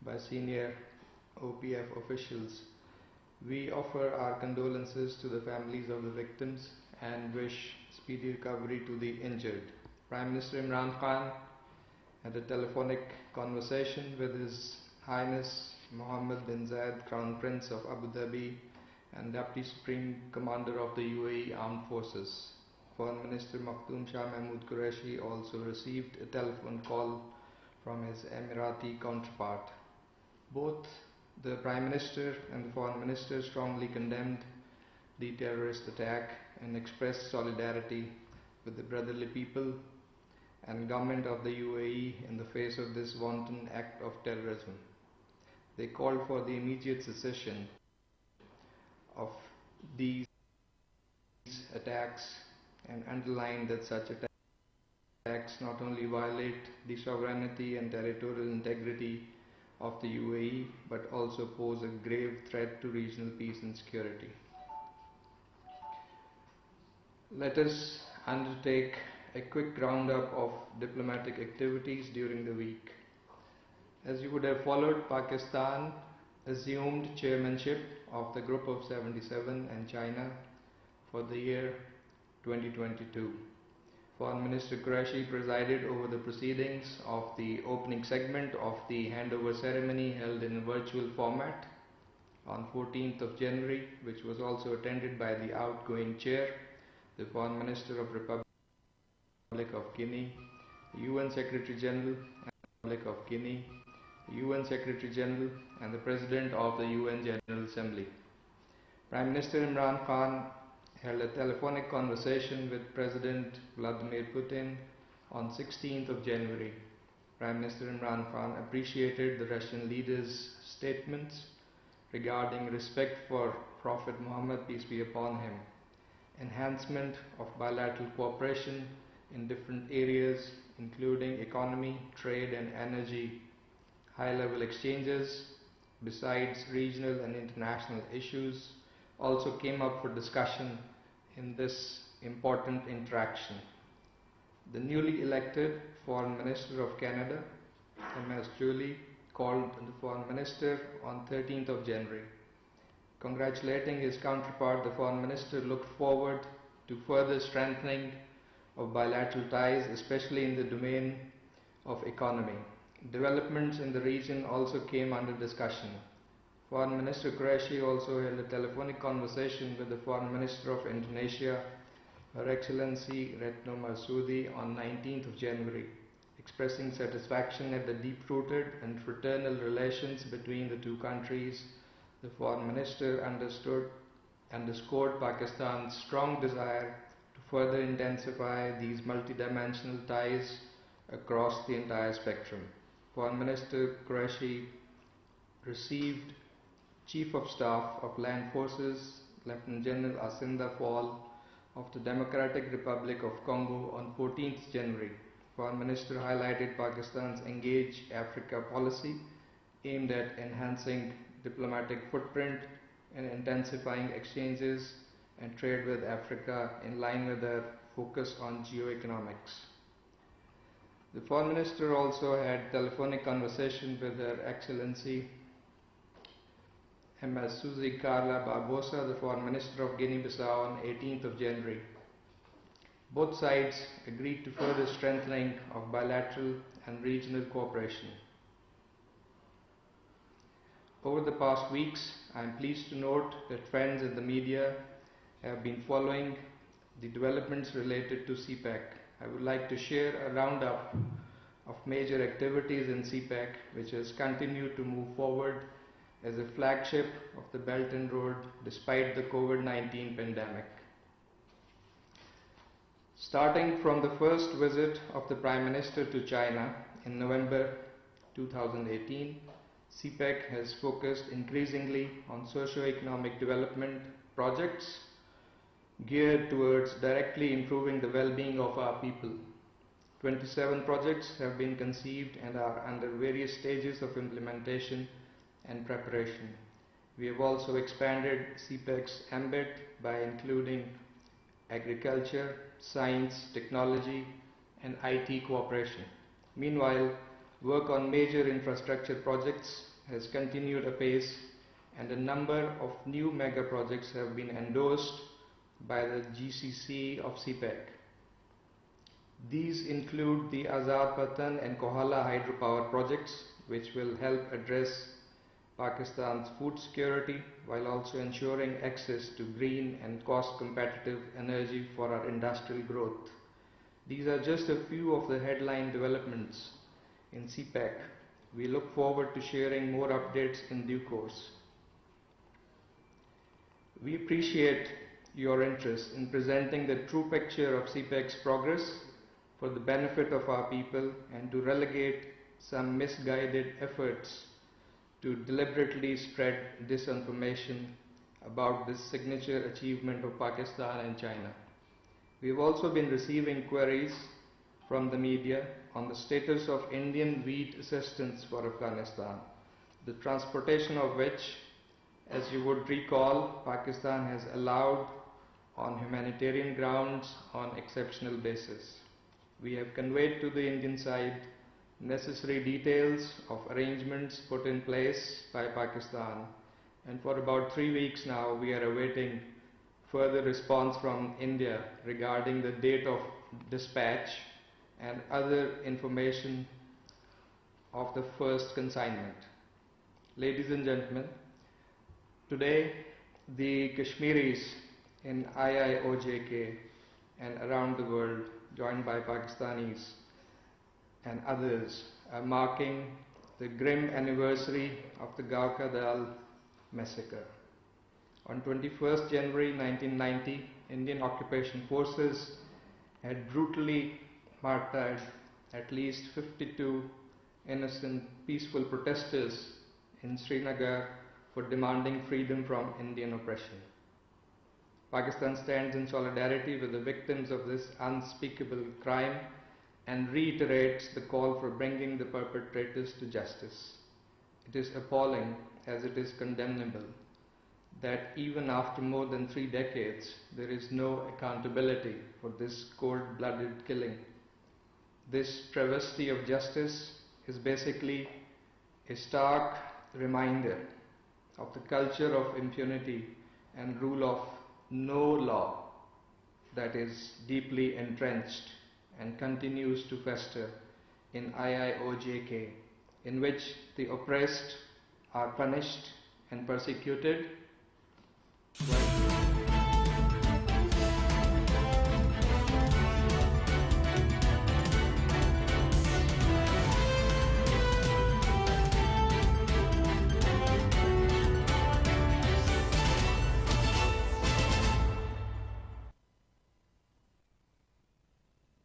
by senior OPF officials. We offer our condolences to the families of the victims and wish speedy recovery to the injured. Prime Minister Imran Khan had a telephonic conversation with His Highness Mohammed bin Zayed, Crown Prince of Abu Dhabi and Deputy Supreme Commander of the UAE Armed Forces. Foreign Minister Makhdoom Shah Mahmood Qureshi also received a telephone call from his Emirati counterpart. Both the Prime Minister and the Foreign Minister strongly condemned the terrorist attack and expressed solidarity with the brotherly people and government of the UAE in the face of this wanton act of terrorism. They called for the immediate cessation of these attacks and underlined that such attacks not only violate the sovereignty and territorial integrity of the UAE but also pose a grave threat to regional peace and security. Let us undertake a quick roundup of diplomatic activities during the week. As you would have followed, Pakistan assumed chairmanship of the Group of 77 and China for the year 2022. Foreign Minister Qureshi presided over the proceedings of the opening segment of the handover ceremony held in a virtual format on 14th of January, which was also attended by the outgoing chair, the Foreign Minister of Republic of Guinea, UN Secretary General and Republic of Guinea, UN Secretary General and the President of the UN General Assembly. Prime Minister Imran Khan held a telephonic conversation with President Vladimir Putin on 16th of January. Prime Minister Imran Khan appreciated the Russian leader's statements regarding respect for Prophet Muhammad, peace be upon him, enhancement of bilateral cooperation in different areas including economy, trade and energy, high-level exchanges, besides regional and international issues, also came up for discussion in this important interaction. The newly elected Foreign Minister of Canada, M.S. Julie, called the Foreign Minister on 13th of January. Congratulating his counterpart, the Foreign Minister looked forward to further strengthening of bilateral ties, especially in the domain of economy. Developments in the region also came under discussion. Foreign Minister Qureshi also held a telephonic conversation with the Foreign Minister of Indonesia, Her Excellency Retno Marsudi, on 19th of January, expressing satisfaction at the deep-rooted and fraternal relations between the two countries. The Foreign Minister underscored Pakistan's strong desire to further intensify these multidimensional ties across the entire spectrum. Foreign Minister Qureshi received Chief of Staff of Land Forces, Lieutenant General Asim of the Democratic Republic of Congo on 14th January. Foreign Minister highlighted Pakistan's Engage Africa policy aimed at enhancing diplomatic footprint and intensifying exchanges and trade with Africa in line with their focus on geoeconomics. The Foreign Minister also had telephonic conversation with Her Excellency Ms. Suzy Carla Barbosa, the Foreign Minister of Guinea-Bissau, on 18th of January. Both sides agreed to further strengthening of bilateral and regional cooperation. Over the past weeks, I am pleased to note that friends in the media have been following the developments related to CPEC. I would like to share a roundup of major activities in CPEC, which has continued to move forward as a flagship of the Belt and Road despite the COVID-19 pandemic. Starting from the first visit of the Prime Minister to China in November 2018, CPEC has focused increasingly on socio-economic development projects geared towards directly improving the well-being of our people. 27 projects have been conceived and are under various stages of implementation and preparation. We have also expanded CPEC's ambit by including agriculture, science, technology and IT cooperation. Meanwhile, work on major infrastructure projects has continued apace, and a number of new mega projects have been endorsed by the GCC of CPEC. These include the Azad Patan and Kohala hydropower projects, which will help address Pakistan's food security while also ensuring access to green and cost-competitive energy for our industrial growth. These are just a few of the headline developments in CPEC. We look forward to sharing more updates in due course. We appreciate your interest in presenting the true picture of CPEC's progress for the benefit of our people and to relegate some misguided efforts to deliberately spread disinformation about this signature achievement of Pakistan and China. We have also been receiving queries from the media on the status of Indian wheat assistance for Afghanistan, the transportation of which, as you would recall, Pakistan has allowed on humanitarian grounds on exceptional basis. We have conveyed to the Indian side necessary details of arrangements put in place by Pakistan, and for about 3 weeks now we are awaiting further response from India regarding the date of dispatch and other information of the first consignment. Ladies and gentlemen, today the Kashmiris in IIOJK and around the world, joined by Pakistanis and others, are marking the grim anniversary of the Gaukha Dal massacre. On 21st January 1990, Indian occupation forces had brutally martyred at least 52 innocent peaceful protesters in Srinagar for demanding freedom from Indian oppression. Pakistan stands in solidarity with the victims of this unspeakable crime and reiterates the call for bringing the perpetrators to justice. It is appalling, as it is condemnable, that even after more than 3 decades, there is no accountability for this cold-blooded killing. This travesty of justice is basically a stark reminder of the culture of impunity and rule of no law that is deeply entrenched and continues to fester in IIOJK, in which the oppressed are punished and persecuted, while